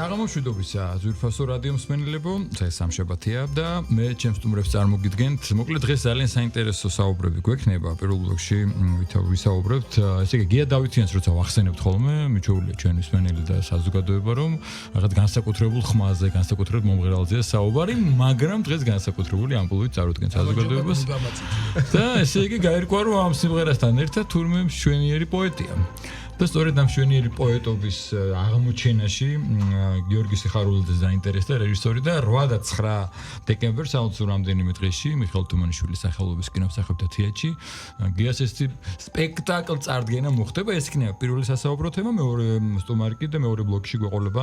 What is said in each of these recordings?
საღამოშვიდობისა ზურფასო რადიო მსმენელებო, დღეს სამშაბათია და მე ჩემს სტუმრებს წარმოგიდგენთ. მოკლედ დღეს ძალიან საინტერესო საუბრები გვექნება. პირველ ბლოკში ვისაუბრებთ, ესე იგი გია დავითიანს როცა ვახსენებთ ხოლმე, მიჩვეულია ჩვენ მსმენელი და საზოგადოება, რომ რაღაც განსაკუთრებულ ხმაზე, განსაკუთრებულ მომღერალზეა საუბარი, მაგრამ დღეს განსაკუთრებული ამპლუით წარუდგენ საზოგადოებას. და ესე იგი გაირკვა, რომ ამ სიმღერასთან ერთად თურმე მშვენიერი პოეტია. და სწორედ ამ მშვენიერი პოეტობის აღმოჩენაში გიორგი სიხარულიძე დაინტერესდა რეჟისორი და 8 და 9 დეკემბერს აუცილებლად რამდენიმე დღეში მიხეილ თუმანიშვილის სახელობის კინომსახიობთა თეატრში გიას ეს სპექტაკლ წარდგენა მოხდება. ეს იქნება პირველი სასაუბრო თემა, მეორე სტუმარი და მეორე ბლოკში გვეყოლება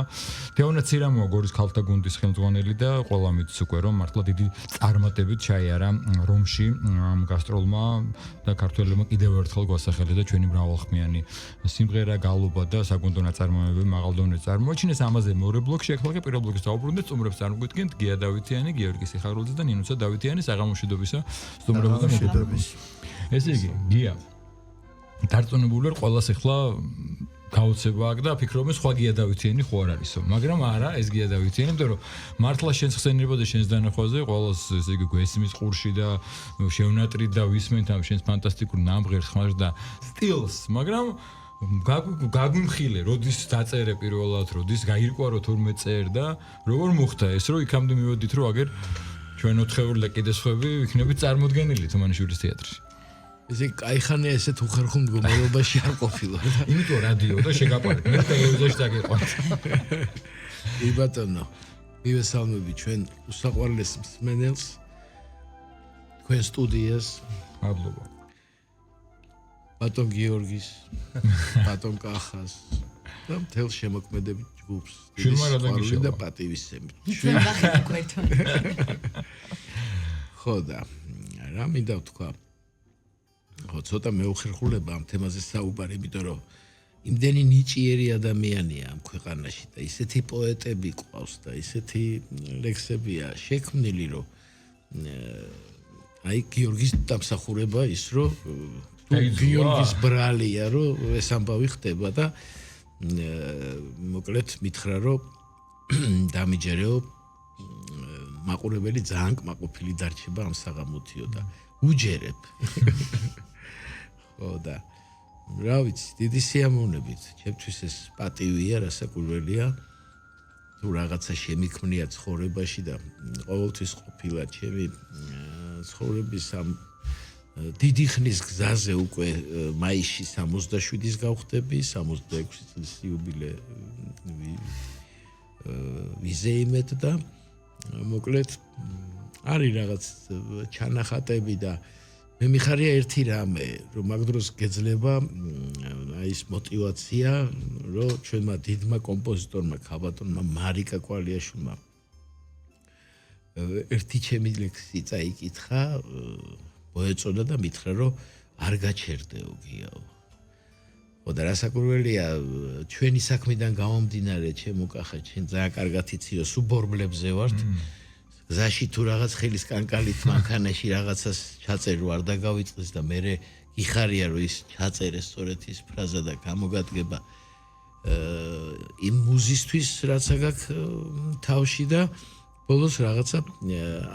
თეონა ცირამოა გორის ქალთა გუნდის ხელმძღვანელი და ყველა მითს უკვე რომ მართლა დიდი წარმატებით ჩაიარა რომში ამ გასტროლმა და ქართველებმა კიდევ ერთხელ გვასახელეს და ჩვენი მრავალხმიანი სიმღერა გალობა და საგუნდო ნაწარმოებები მაღალ დონეზე წარმოაჩინეს. ამაზე მეორე ბლოკში ახლა პირველ ბლოკში დავუბრუნდეთ სტუმრებს წარმოგვიდგენთ გია დავითიანი, გიორგი სიხარულიძე და ნინუცა დავითიანი საღამოშვიდობისა სტუმრები და მოგდების. ესე იგი, გია დარწმუნებული ვარ ყველას ახლა გაუცება აქვს და ფიქრობ მე სხვა გია დავითიანი ხო არ არისო, მაგრამ არა ეს გია დავითიანი, იმიტომ რომ მართლა შენს ხსენება და შენს დანახვაზე ყველას ესე იგი გვესმის ყურში და შევნატრით და ვისმენთ ამ შენს ფანტასტიკურ ნამღერს ხმას და სტილს, მაგრამ გაგვიმხილე, როდის დაწერე პირველად, როდის გაირკვა რომ თურმე წერ და როგორ მოხდა ეს რომ იქამდე მივედით რომ აგერ ჩვენ ოთხეული და კიდე სხვები ვიქნებით წარმოდგენილი თუმანიშვილის თეატრში. ესე кайხანია ესეთ უხერხულ მდგომარეობაში არ ყოფილა. იმიტომ რადიო და შეგაყვარეთ, მე ტელევიზიაში დაგეყვართ. კი ბატონო, მივესალმები ჩვენ უსაყვარლეს მსმენელს, თქვენ სტუდიას. მადლობა. ბატონ გიორგის, ბატონ კახას და მთელ შემოქმედებით ჯგუფს. და პატივისცემით. ხო და რა მინდა ვთქვა. ხო, ცოტა მეუხერხულება ამ თემაზე საუბარი, იმიტომ რომ იმდენი ნიჭიერი ადამიანია ამ ქვეყანაში და ისეთი პოეტები ყავს და ისეთი ლექსებია შექმნილი, რომ აი გიორგის დამსახურება ის რომ გიორგის ბრალია, რომ ეს ამბავი ხდება და მოკლედ მითხრა, რომ დამიჯერეო მაყურებელი ძალიან კმაყოფილი დარჩება ამ საღამოთიო და უჯერებ. ხო და რა ვიცი, დიდი სიამოვნებით, ჩემთვის ეს პატივია, რასაკვირველია, თუ რაღაცა შემიქმნია ცხოვრებაში და ყოველთვის ყოფილა ჩემი ცხოვრების ამ დიდი ხნის გზაზე უკვე მაისში 67-ის გავხდები, 66 წლის იუბილე ვიზეიმეთ და მოკლედ არის რაღაც ჩანახატები და მე მიხარია ერთი რამე, რომ მაგ დროს გეძლება აი ეს мотиваცია, რომ ჩვენმა დიდმა კომპოზიტორმა ქაბატონმა მარიკა კვალიაშვილმა ერთი ჩემი ლექსი წაიკითხა, მოეწონა და მითხრა, რომ არ გაჩერდეო გიაო. ხო და რასაკვირველია, ჩვენი საქმიდან გამომდინარე, ჩემო კახა, ჩვენ ძალიან კარგად იციო, სულ ბორბლებზე ვართ. გზაში თუ რაღაც ხელის კანკალით მანქანაში რაღაცას ჩაწერო არ დაგავიწყდეს და მე გიხარია რომ ის ჩაწერეს სწორედ ის ფრაზა და გამოგადგება იმ მუზისთვის რაც აქ თავში და ბოლოს რაღაცა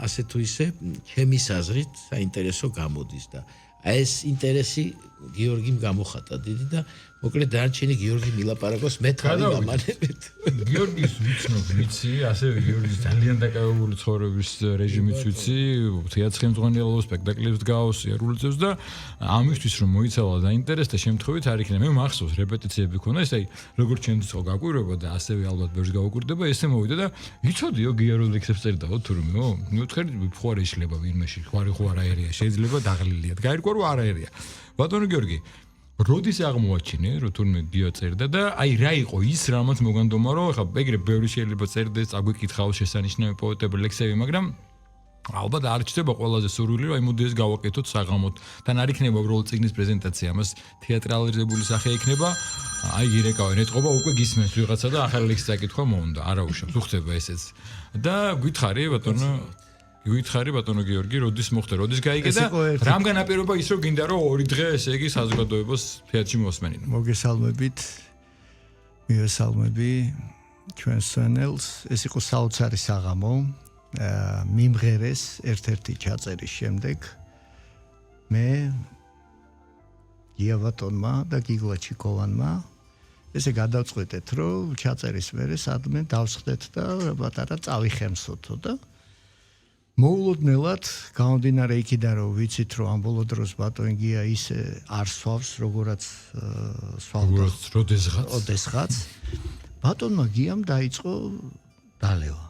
ასე თუ ისე ჩემის აზრით საინტერესო გამოდის და აი ეს ინტერესი გიორგიმ გამოხატა დიდი და მოკლედ დარჩენი გიორგი მილაპარაკოს მე თავი გამანებით. გიორგის ვიცნობ, ვიცი, ასევე გიორგის ძალიან დაკავებული ცხოვრების რეჟიმიც ვიცი, თეატრის ხელმძღვანელობს, სპექტაკლებს დგავს, იარულიცებს და ამისთვის რომ მოიცალა და ინტერესდა შემთხვევით არ იქნება. მე მახსოვს რეპეტიციები ქონდა, ეს აი როგორც ჩემთვის ხო გაგვირობა და ასევე ალბათ ბევრს გაუკვირდება, ესე მოვიდა და იცოდიო გიორგი ლექსებს წერდაო თურმეო. მივთხარი ხო არ ეშლება ვინმეში, ხო არ აერია, შეიძლება დაღლილია. გაირკვა რომ არ აერია. ბატონო გიორგი როდის აღმოაჩინე, რომ თურმე გია წერდა და აი რა იყო ის რამაც მოგანდომა, რომ ხა ეგრე ბევრი შეიძლება წერდეს, აგვიკითხავს შესანიშნავი პოეტები ლექსები, მაგრამ ალბათ არ ჩდება ყველაზე სურვილი, რომ აი მოდი ეს გავაკეთოთ საღამოთ. თან არ იქნება უბრალოდ წიგნის პრეზენტაცია, მას თეატრალიზებული სახე იქნება. აი გირეკავენ, ეთყობა უკვე გისმენს ვიღაცა და ახალი ლექსი წაკითხვა მოუნდა, არა უშავს, უხდება ესეც. და გითხარი ბატონო გითხარი ბატონო გიორგი, როდის მოხდა, როდის გაიგე და რამ განაპირობა ის რომ გინდა რომ ორი დღე ესე იგი საზოგადოებას თეატრში მოსმენინო. მოგესალმებით. მივესალმები. ჩვენს სვენელს, ეს იყო საოცარი საღამო, მიმღერეს ერთ-ერთი ჩაწერის შემდეგ მე გიავატონმა და გიგლა ჩიკოვანმა ესე გადავწყვეტეთ, რომ ჩაწერის მერე სადმე დავსხდეთ და პატარა წავიხემსოთო და მოულოდნელად გამომდინარე იქიდან რომ ვიცით რომ ამ ბოლო დროს ბატონი გია ისე არ სვავს როგორაც სვავდა როდესღაც ბატონმა გიამ დაიწყო დალევა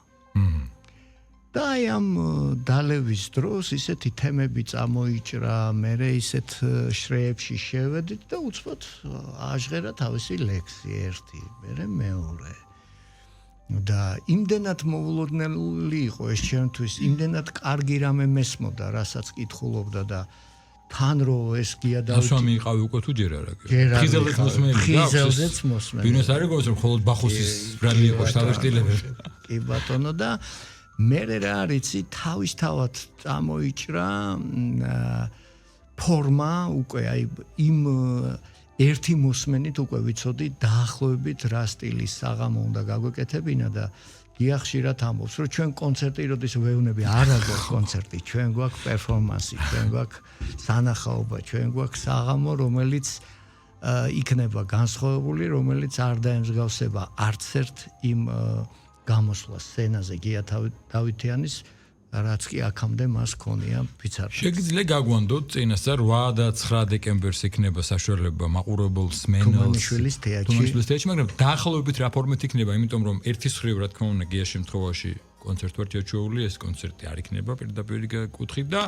და აი ამ დალევის დროს ისეთი თემები წამოიჭრა მერე ისეთ შრეებში შევედით და უცბად აჟღერა თავისი ლექსი ერთი მერე მეორე და იმდენად მოულოდნელი იყო ეს ჩემთვის, იმდენად კარგი რამე მესმოდა, რასაც კითხულობდა და თან რო ეს გია და ასვამი იყავი უკვე თუ ჯერ არა? ხიზელზეც მოსმენელი. ხიზელზეც მოსმენელი. ბინოს არ ეგოც რომ მხოლოდ ბახუსის ბრალი იყო შტაბ-შტილები. კი ბატონო და მე რა არიცი თავისთავად წამოიჭრა ფორმა უკვე აი იმ ერთი მოსმენით უკვე ვიცოდი დაახლოებით რა სტილის საღამო უნდა გაგვეკეთებინა და გიახშირად ამბობს რომ ჩვენ კონცერტი როდის ვეუბნები არა გვაქვს კონცერტი ჩვენ გვაქვს პერფორმანსი ჩვენ გვაქვს სანახაობა ჩვენ გვაქვს საღამო რომელიც იქნება განსხვავებული რომელიც არ დაემსგავსება არც ერთ იმ გამოსვლას სცენაზე გია დავითიანის რაც კი აქამდე მას ქონია ფიცარში. შეგიძლია გაგვანდოთ წინასწარ 8 და 9 დეკემბერს იქნება საშუალება მაყურებელს თუმანიშვილის თეატრში, მაგრამ დაახლოებით რა ფორმით იქნება, იმიტომ რომ ერთის მხრივ რა თქმა უნდა გია შემთხვევაში კონცერტი ვარ ჩაჩეული, ეს კონცერტი არ იქნება პირდაპირ კუთხით და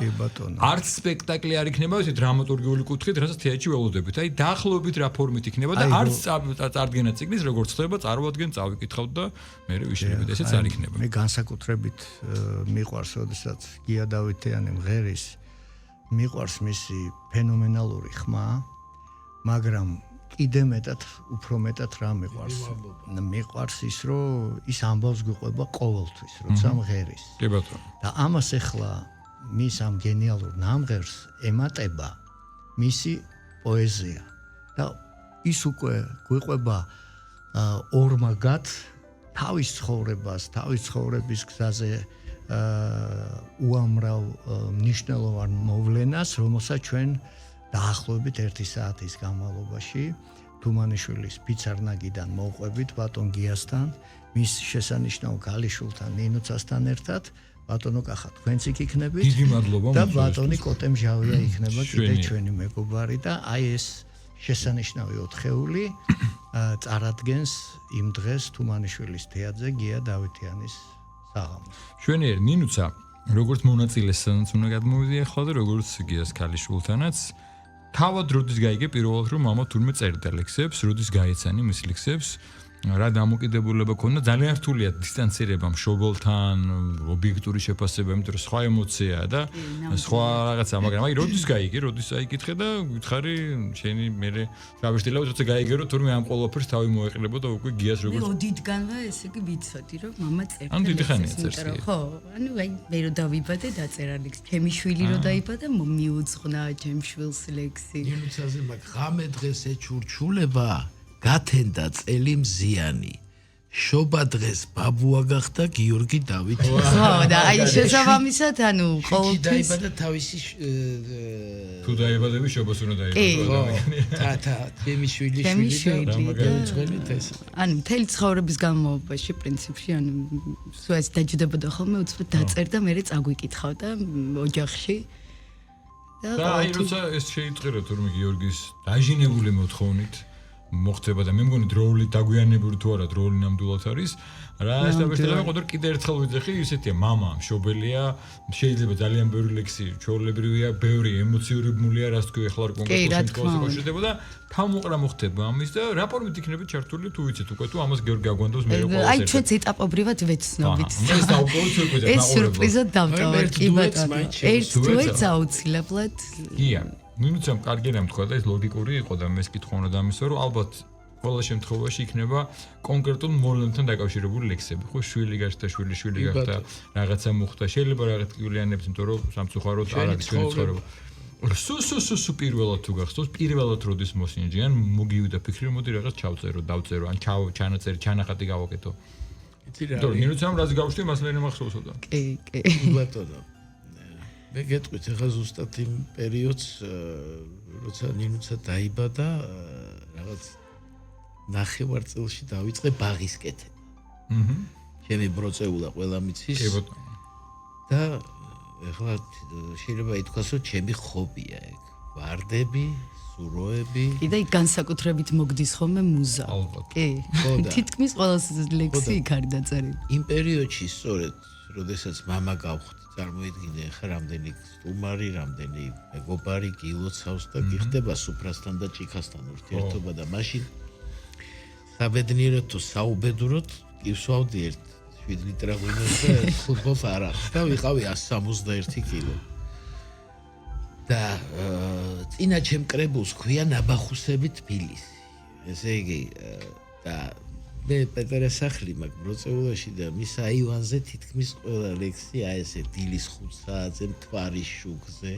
არც სპექტაკლი არ იქნება, ესე დრამატურგიული კუთხით, რასაც თეატრში ველოდებით. აი დაახლოებით რა ფორმით იქნება და არც წარდგენა ციკლის როგორც ხდება, წარვადგენ, წავიკითხავთ და მე ვიშლებით, ესეც არ იქნება. მე განსაკუთრებით მიყვარს, როდესაც გია დავითიანი მღერის, მიყვარს მისი ფენომენალური ხმა, მაგრამ კიდე მეტად, უფრო მეტად რა მიყვარს. მიყვარს ის, რომ ის ამბავს გვიყვება ყოველთვის, როცა მღერის. კი ბატონო. და ამას ახლა მის ამ გენიალურ ნამღერს ემატება მისი პოეზია. და ის უკვე გვიყვება ორმაგად თავის ცხოვრებას, თავის ცხოვრების გზაზე უამრავ მნიშვნელოვან მოვლენას, რომელსაც ჩვენ დაახლოებით 1 საათის განმავლობაში თუმანიშვილის ფიცარნაგიდან მოვყვებით ბატონ გიასთან, მის შესანიშნავ ქალიშვილთან ნინუცასთან ერთად, ბატონო კახა თქვენც იქ იქნებით. დიდი მადლობა და ბატონი კოტემჟავია იქნება კიდე ჩვენი მეგობარი და აი ეს შესანიშნავი 4-ეული წარადგენს იმ დღეს თუმანიშვილის თეატრზე გია დავითიანის საღამოს. შვენიერი ნინუცა როგორც მონაწილესაც უნდა გადმოვიდე ახლა და როგორც გიას ქალიშვილთანაც თავად როდის გაიგე პირველად რომ მამა თურმე წერდა ლექსებს, როდის გაეცანი მის ლექსებს, რა დამოკიდებულება ქონდა, ძალიან რთულია დისტანცირება მშობელთან, ობიექტური შეფასება, იმიტომ რომ სხვა ემოციაა და სხვა რაღაცა, მაგრამ აი როდის გაიგე, როდის აიკითხე და გითხარი, შენი მე შაბეშტილა როცა გაიგე რომ თურმე ამ ყოველფერს თავი მოეყილებოდა და უკვე გიას როგორც მე ოდითგანვე ესე იგი ვიცოდი რომ მამა წერდა. ან დიდი ხანია წერს. ხო, ანუ აი მე რო დავიბადე დაწერა ლექსი. ჩემი შვილი რო დაიბადა მიუძღვნა ჩემ შვილს ლექსი. ნინუცაზე მაგ ღამე დღეს ეჩურჩულება გათენდა წელი მზიანი. შობა დღეს ბაბუა გახდა გიორგი დავითიანი. ხო, და აი შესაბამისად, ანუ ყოველთვის დაიბადა თავისი თუ დაიბადები შობას უნდა დაიბადო. თათა, ჩემი შვილი და ეს. ანუ მთელი ცხოვრების განმავლობაში პრინციპში, ანუ სულ დაჯდებოდა ხოლმე უცბად დაწერდა, მე წაგვიკითხავდა ოჯახში. და აი როცა ეს შეიტყირა თურმე გიორგის დაჟინებული მოთხოვნით მოხდება და მე მგონი დროული დაგვიანებული თუ არა დროული ნამდვილად არის რა ეს დავეშტელა მე კიდე ერთხელ ვიძახი ისეთია მამა მშობელია შეიძლება ძალიან ბევრი ლექსი ჩვეულებრივია ბევრი ემოციურებულია რას თქვი ახლა კონკრეტულად კონსკოშდება და თავმოყრა მოხდება ამის და რა ფორმით იქნება ჩართული თუ ვიცით უკვე თუ ამას გიორგი აგვანდოს მე ყოველთვის აი ჩვენც ეტაპობრივად ვეცნობით ეს დაუყოვოთ ეს სიურპრიზად დავტოვეთ კი ბატონო ერთ თუეც აუცილებლად გია ნინუცამ კარგი რამ თქვა და ეს ლოგიკური იყო და მე კითხვა უნდა დამისვა რომ ალბათ ყველა შემთხვევაში იქნება კონკრეტულ მოვლენებთან დაკავშირებული ლექსები ხო შვილი გახდა შვილი გახდა რაღაცა მოხდა შეიძლება რაღაც კიულიანებს იმიტომ რომ სამწუხაროდ არ არის ჩვენი ცხოვრება სუ პირველად თუ გახსოვს, პირველად როდის მოსინჯიან, მოგივიდა ფიქრი, მოდი რაღაც ჩავწერო, დავწერო, ან ჩანაწერი, ჩანახატი გავაკეთო. იცი რა? იმიტომ რომ ნინუცამ რაც გავშვი, მას მე მახსოვსოდა. კი. ბატონო. მე გეტყვით ახლა ზუსტად იმ პერიოდს, როცა ნინუცა დაიბადა, რაღაც ნახევარ წელში დავიწყე ბაღის კეთება. ჩემი ბროწეულა ყველა მიცის. კი ბატონო. და ახლა შეიძლება ითქვას, რომ ჩემი ხობია ეგ. ვარდები, სუროები. კი და იქ განსაკუთრებით მოგდის ხოლმე მუზა. ალბათ. კი. ხო და. თითქმის ყველა ლექსი იქ არის დაწერილი. იმ პერიოდში სწორედ, როდესაც მამა გავხდი, წარმოიდგინე ახლა რამდენი სტუმარი, რამდენი მეგობარი გილოცავს და გიხდება სუფრასთან და ჭიქასთან ურთიერთობა და მაშინ საბედნიეროდ თუ საუბედუროდ გივსვავდი 7 ლიტრა ღვინოს და ფუტბოლს არ აქვს და ვიყავი 161 კილო. და წინა ჩემ კრებულს ქვია ნაბახუსები თბილისი. ესე იგი და მე პეტერე სახლი მაქვს ბროწეულაში და მის აივანზე თითქმის ყველა ლექსი აი ესე დილის 5 საათზე მთვარის შუქზე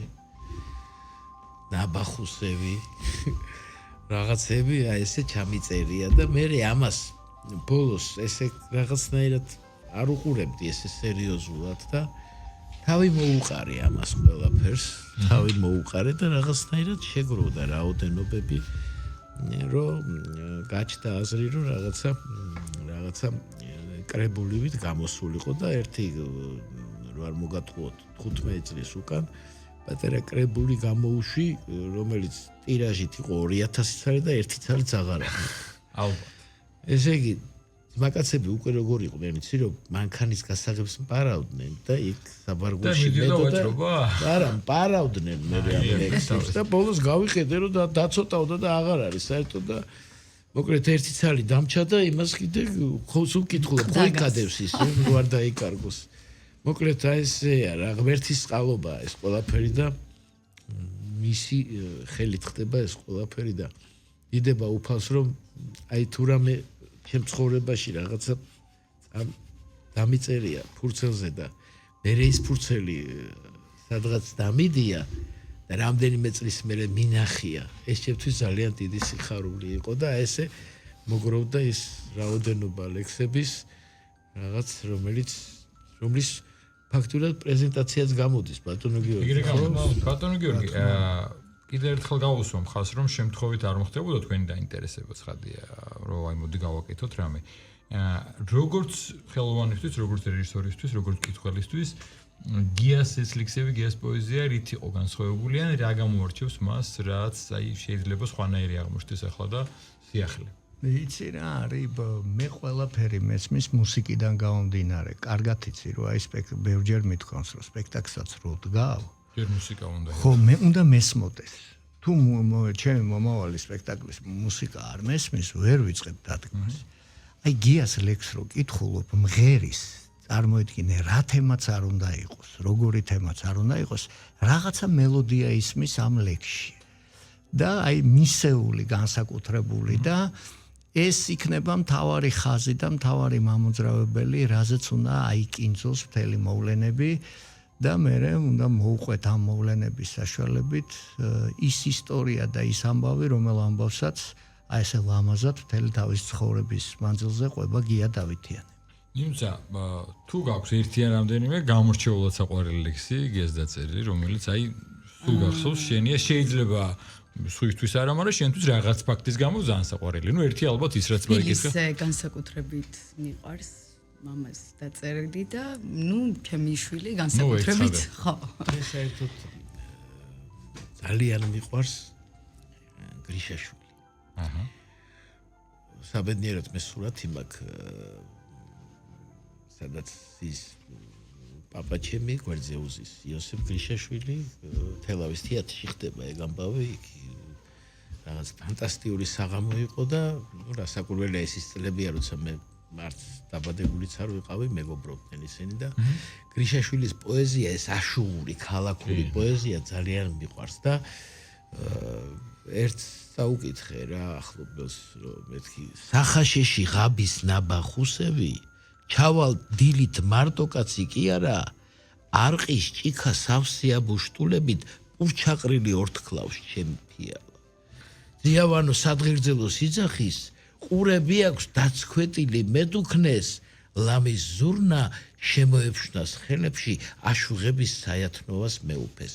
ნაბახუსები რაღაცები აი ესე ჩამიწერია და მე ამას ბოლოს ესე რაღაცნაირად არ უყურებდი ესე სერიოზულად და თავი მოუყარე ამას ყველაფერს თავი მოუყარე და რაღაცნაირად შეგროვდა რაოდენობები რომ გაჩნდა აზრი რომ რაღაცა კრებულივით გამოსულიყო და ერთი რო არ მოგატყუოთ 15 წლის უკან პეტერე კრებული გამოუში რომელიც ტირაჟით იყო 2000 ცალი და 1 ცალიც აღარ აქვს ალბათ ესე იგი მაგაცები უკვე როგორ იყვნენ იცი რომ მანქანის გასაღებს პარავდნენ და იქ საბარგულში მეტოდა არა პარავდნენ მე რეალურად და ბოლოს გავიხედე რომ დაცოტავდა და აღარ არის საერთოდ და მოკლედ ერთი ცალი დამჩა და იმას კიდე ხოს უკითხულა ხოიკადებს ის რო არ დაიკარგოს მოკლედ აი ესეა რა ღმერთის წყალობა ეს ყველაფერი და მისი ხელით ხდება ეს ყველაფერი და იდება უფალს რომ აი თუ რამე ჩემ ცხოვრებაში რაღაცა დამიწერია ფურცელზე და მე ის ფურცელი სადღაც დამიდია და რამდენიმე წლის მერე მინახია ეს ჩემთვის ძალიან დიდი სიხარული იყო და ესე მოგროვდა ის რაოდენობა ლექსების რაღაც რომლის ფაქტურად პრეზენტაციაც გამოდის ბატონო გიორგი ბატონო გიორგი კიდევ ერთხელ გავუსვამ ხას რომ შემთხვევით არ მოხდებოდა თქვენი დაინტერესება ცხადია რომ აი მოდი გავაკეთოთ რამე როგორც ხელოვანისთვის როგორც რეჟისორისთვის როგორც კითხველისთვის გიას ეს ლექსები გიას პოეზია რით იყო განსხვავებული ან რა გამოარჩევს მას რაც აი შეიძლება სხვანაირი აღმოჩნდეს ახლა და სიახლე იცი რა არის მე ყველაფერი მესმის მუსიკიდან გამომდინარე კარგად იცი რომ აი ბევრჯერ მithქვამს რომ სპექტაკლსაც რო დგავ მუსიკა უნდა ხო მე უნდა მესმოდეს თუ ჩემი მომავალი სპექტაკლის მუსიკა არ მესმის ვერ ვიწყებ დადგმას აი გიას ლექს რო კითხულობ მღერის წარმოიდგინე რა თემაც არ უნდა იყოს როგორი თემაც არ უნდა იყოს რაღაცა მელოდია ისმის ამ ლექსში და აი მისეული განსაკუთრებული და ეს იქნება მთავარი ხაზი და მთავარი მამოძრავებელი რაზეც უნდა აიკინძოს მთელი მოვლენები და მე უნდა მოუყვეთ ამ მოვლენების საშუალებით ის ისტორია და ის ამბავი რომელ ამბავსაც აი ესე ლამაზად მთელი თავის ცხოვრების მანძილზე ყვება გია დავითიანი იმცა თუ გაქვს ერთი ან რამდენიმე გამორჩეულად საყვარელი ლექსი გიას დაწერილი რომელიც აი სულ გახსოვს შენია შეიძლება სხვისთვის არა მაგრამ შენთვის რაღაც ფაქტის გამო ძალიან საყვარელი ნუ ერთი ალბათ ის რაც მოიგეცხა ისე განსაკუთრებით მიყვარს მამას დაწერილი და ნუ ჩემი შვილი განსაკუთრებით ხო მე საერთოდ ძალიან მიყვარს გრიშაშვილი აჰა საბედნიეროდ მე სურათი მაქვს სადაც ის პაპა ჩემი გვერდზეუზის იოსებ გრიშაშვილი თელავის თეატრში ხდება ეგ ამბავი რაღაც ფანტასტიკური საღამო იყო და რასაკურველია ეს ისწლებია როცა მე მარც დაბადებულიც არ ვიყავი მეგობრობდნენ ისინი და გრიშაშვილის პოეზია ეს აშუღური ქალაქური პოეზია ძალიან მიყვარს და ერთ საუკითხე რა ახლობელს რომ მეთქი სახაშეში ღაბის ნაბახუსები ჩავალ დილით მარტო კაცი კი არა არყის ჭიქა სავსეა ბუშტულებით ურჩაყრილი ორთქლავს ჩემი ფიალა. დიავანო სადღერძელოს იძახის, ყურები აქვს დაცქვეტილი მედუქნეს, ლამის ზურნა შემოეფშვნას ხელებში აშუღების საათნოვას მეუფეს.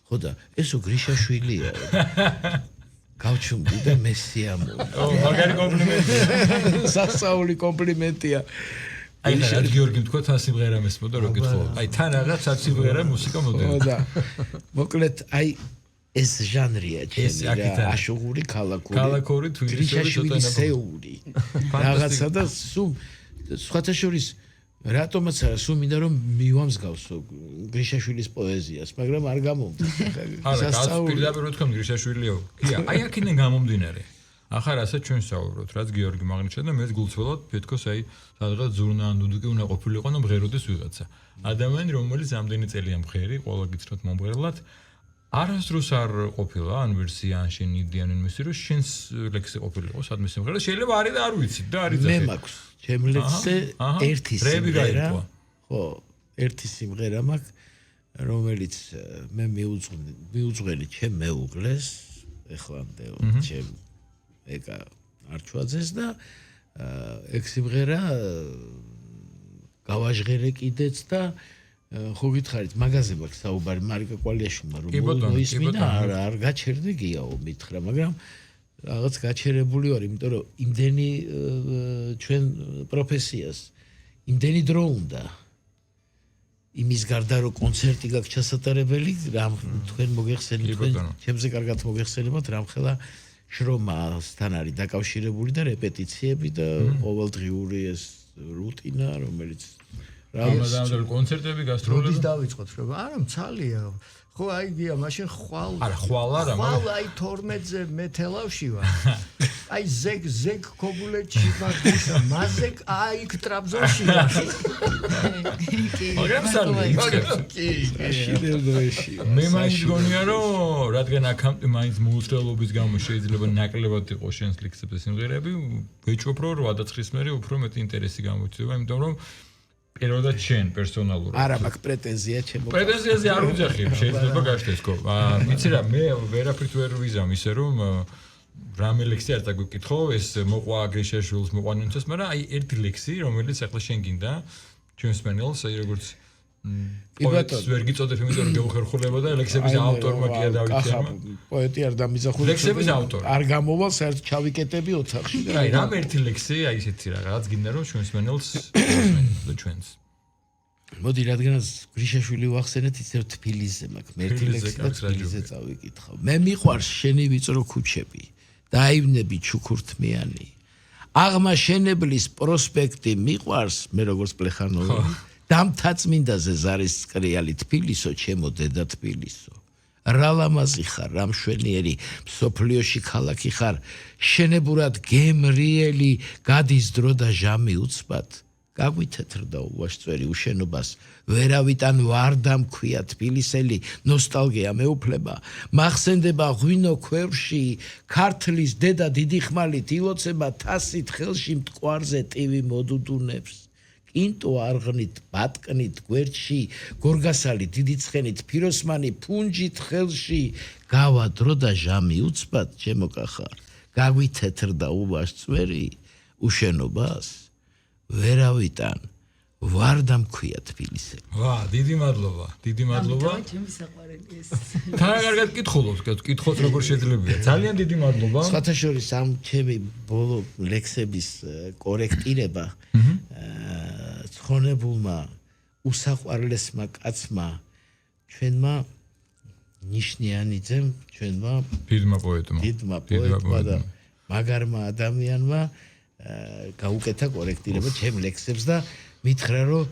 ხო და ესო გრიშაშვილია. გავჩუმდი და მე სიამოვნებდი. მაგარი კომპლიმენტია. სასაული კომპლიმენტია. აი რა გიორგი თქვა თან სიმღერა მესმოდა რო გითხო. აი თან რაღაც სიმღერა მუსიკა მოდელი. ხო და მოკლედ აი ეს ჟანრია ჩემი რა აშუღური ქალაქური თბილისური სეული რაღაცა და სულ სხვათა შორის რატომაც არა სულ მინდა რომ მივამსგავსო გრიშაშვილის პოეზიას მაგრამ არ გამომდის არა პირდაპირ ვთქვამ გრიშაშვილიო კი აი აქედან გამომდინარე ახლა რასაც ჩვენ საუბრობთ რაც გიორგი მაგნიშნა და მეც გულწრფელად ვეთქოს აი სადღაც ზურნა ან დუდუკი უნდა ყოფილიყო და მღეროდეს ვიღაცა ადამიანი რომელიც ამდენი წელია მღერი ყველა გიცნობთ მომღერლად არასდროს არ ყოფილა ან ვერსია ან შენ იდეან იმისი რომ შენს ლექსი ყოფილიყო სადმე სიმღერა შეიძლება არის და არ ვიცით და არის მე მაქვს ჩემ ლექსზე ერთი სიმღერა ხო ერთი სიმღერა მაქვს რომელიც მე მიუძღველი ჩემ მეუღლეს ეხლამდე ჩემ ეკა არჩვაძეს და ეგ სიმღერა გავაჟღერე კიდეც და ხო გითხარით მაგაზე მაქვს საუბარი მარიკა კვალიაშვილმა რომ მოისმინა არ გაჩერდი გიაო მითხრა მაგრამ რაღაც გაჩერებული ვარ იმიტომ რომ იმდენი ჩვენ პროფესიას იმდენი დრო უნდა იმის გარდა რომ კონცერტი გაქვს ჩასატარებელი რამ თქვენ მოგეხსენებთ ჩემზე კარგად მოგეხსენებათ რამხელა შრომასთან არის დაკავშირებული და რეპეტიციები და ყოველდღიური ეს რუტინა რომელიც რამაზანულ კონცერტები გასტროლები როდის დავიწყოთ რომ არა მცალია ხო აი გია მაშინ ხვალ არა ხვალ არა ხვალ აი 12-ზე მე თელავში ვარ აი ზეგ ქობულეთში ვარ მაზეკ აი იქ ტრაბზონში ვარ მაგრამ მე მაინც გონია რომ რადგან აქამდე მაინც მოუსწრებლობის გამო შეიძლება ნაკლებად იყოს შენს ლექსებზე სიმღერები ვეჭვობ რომ 8-9 მერე უფრო მეტი ინტერესი გამოჩნდება იმიტომ რომ პირველად შენ პერსონალურად არა მაქვს პრეტენზია ჩემო პრეტენზიაზე არ ვიძახი შეიძლება გაშთეს ხო ვიცი რა მე ვერაფრით ვერ ვიზამ ისე რომ რამე ლექსი არ წაგვიკითხო ეს მოყვა გრიშაშვილს მოყვანილს მაგრამ აი ერთი ლექსი რომელიც ახლა შენ გინდა ჩვენს პანელს აი როგორც პოეტს ვერ გიწოდებ იმიტომ რომ გეუხერხულება და ლექსების ავტორმა კი დავიქირავ პოეტი არ დამიზახული ლექსების ავტორი არ გამოვალ საერთოდ ჩავიკეტები ოთახში და აი რამე ერთი ლექსი აი ესეთი რაღაც გინდა რომ ჩვენს პანელს და ჩვენს მოდი რადგანაც გრიშაშვილი ვახსენეთ ისევ თბილისზე მაქვს მე ერთი ლექსი და თბილისზე წავიკითხავ მე მიყვარს შენი ვიწრო ქუჩები დაივნები ჩუქურთმიანი აღმაშენებლის პროსპექტი მიყვარს მე როგორც პლეხანოვი დამთაწმინდაზე ზარის წრიალი თბილისო ჩემო დედა თბილისო რა ლამაზი ხარ რა მშვენიერი სოფლიოში ქალაქი ხარ შენებურად გემრიელი გადის დრო და ჟამი უცბად გაგვითეთრდა უვაშწვერი უშენობას ვერავიდან ვარ დამქვია თბილისელი ნოსტალგია მეუფლება მახსენდება ღვინო ქვევრში ქართლის დედა დიდი ხმალით ილოცება თასით ხელში მტკვარზე ტივი მოდუდუნებს კინტო არღნით ბატკნით გვერდში გორგასალი დიდი ცხენით ფიროსმანი ფუნჯით ხელში გავა დრო და ჟამი უცბად ჩემო კახარ გაგვითეთრდა უვაშწვერი უშენობას ვერავიდან ვარ დამქვია თბილისელი. ვა, დიდი მადლობა. ჩემი საყვარელი ეს. თან კარგად კითხულობთ, კითხოთ როგორ შეძლებია. ძალიან დიდი მადლობა. სხვათა შორის ამ ჩემი ბოლო ლექსების კორექტირება ცხონებულმა უსაყვარლესმა კაცმა ჩვენმა ნიშნიანიძემ ჩვენმა დიდმა პოეტმა და მაგარმა ადამიანმა გაუკეთა კორექტირება ჩემ ლექსებს და მითხრა რომ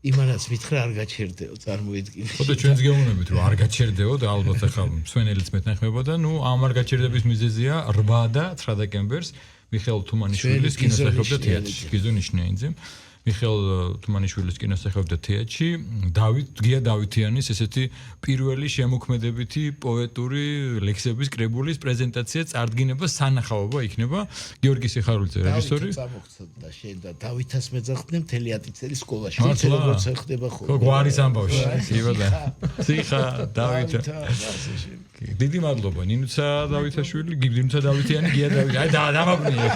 იმანაც მითხრა არ გაჩერდეო წარმოიდგინე. ხო და ჩვენც გეუბნებით რომ არ გაჩერდეო და ალბათ ახლა მსვენელიც მეტნახმება და ნუ ამ არ გაჩერდების მიზეზია 8 და 9 დეკემბერს მიხეილ თუმანიშვილის კინოსახლობდა თეატრში გიზო ნიშნიანიძემ. მიხეილ თუმანიშვილის კინოს ეხებდა თეატრში გია დავითიანის ესეთი პირველი შემოქმედებითი პოეტური ლექსების კრებულის პრეზენტაცია წარდგინება სანახაობა იქნება გიორგი სიხარულიძე რეჟისორი წამოგცდა შენ და დავითას მეძახდნენ მთელი 10 წელი სკოლაში ვიცი როგორც ხდება ხო გვარის ამბავში იბადა სიხა დავითა დიდი მადლობა ნინუცა დავითაშვილი ნინუცა დავითიანი გია დავითიანი აი დამაბნიე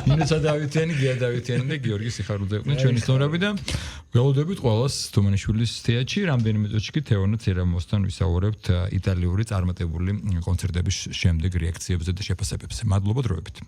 ნინუცა დავითიანი გია დავითიანი და გიორგი სიხარულიძე იყვნენ ჩვენი სტუმრები და ველოდებით ყველას თუმანიშვილის თეატრში რამდენიმე წუთში კი თეორნ ცერამოსთან ვისაუბრებთ იტალიური წარმატებული კონცერტების შემდეგ რეაქციებზე და შეფასებებზე მადლობა დროებით